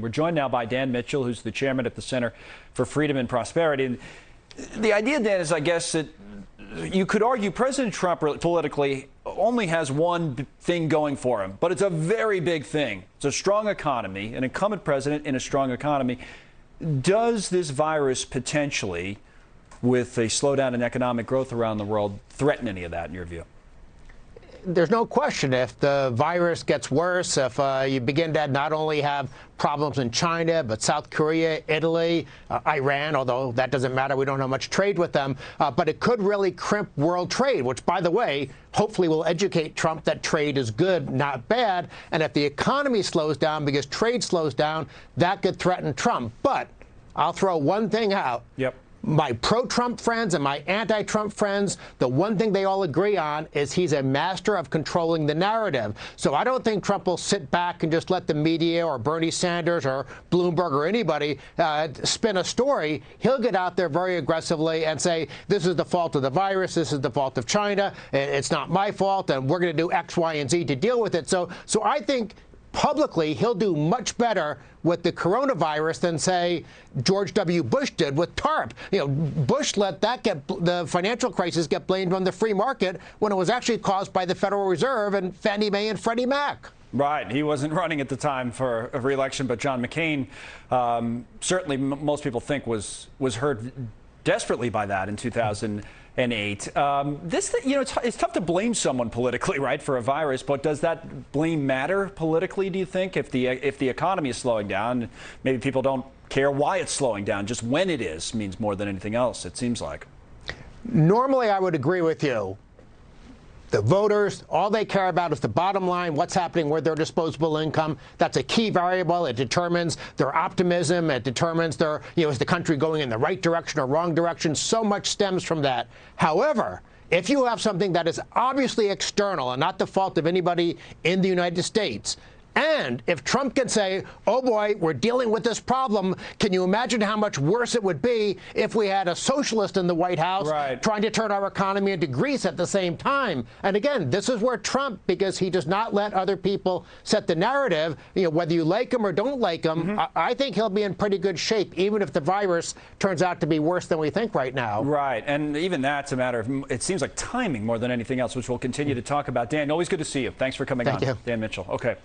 We're joined now by Dan Mitchell, who's the chairman at the Center for Freedom and Prosperity. And the idea, Dan, is I guess that you could argue President Trump politically only has one thing going for him, but it's a very big thing. It's a strong economy, an incumbent president in a strong economy. Does this virus potentially, with a slowdown in economic growth around the world, threaten any of that in your view? There's no question if the virus gets worse, if you begin to not only have problems in China, but South Korea, Italy, Iran, although that doesn't matter. We don't have much trade with them. But it could really crimp world trade, which, by the way, hopefully will educate Trump that trade is good, not bad. And if the economy slows down because trade slows down, that could threaten Trump. But I'll throw one thing out. Yep. My pro-Trump friends and my anti-Trump friends, the one thing they all agree on is he's a master of controlling the narrative. So I don't think Trump will sit back and just let the media or Bernie Sanders or Bloomberg or anybody spin a story. He'll get out there very aggressively and say, this is the fault of the virus, this is the fault of China, it's not my fault, and we're going to do X, Y, and Z to deal with it. So I think publicly, he'll do much better with the coronavirus than, say, George W. Bush did with TARP. You know, Bush let the financial crisis get blamed on the free market when it was actually caused by the Federal Reserve and Fannie Mae and Freddie Mac. Right. He wasn't running at the time for a re-election, but John McCain, certainly most people think was hurt desperately by that in 2008. It's tough to blame someone politically, right, for a virus, but does that blame matter politically, do you think? If the economy is slowing down, maybe people don't care why it's slowing down, just when it is means more than anything else, it seems like. Normally, I would agree with you. The voters, all they care about is the bottom line, what's happening with their disposable income. That's a key variable. It determines their optimism. It determines is the country going in the right direction or wrong direction? So much stems from that. However, if you have something that is obviously external and not the fault of anybody in the United States, and if Trump can say, oh, boy, we're dealing with this problem, can you imagine how much worse it would be if we had a socialist in the White House trying to turn our economy into Greece at the same time? And again, this is where Trump, because he does not let other people set the narrative, whether you like him or don't like him, I think he'll be in pretty good shape, even if the virus turns out to be worse than we think right now. Right. And even that's a matter of, it seems like timing more than anything else, which we'll continue to talk about. Dan, always good to see you. Thanks for coming on. Thank you. Dan Mitchell. Okay.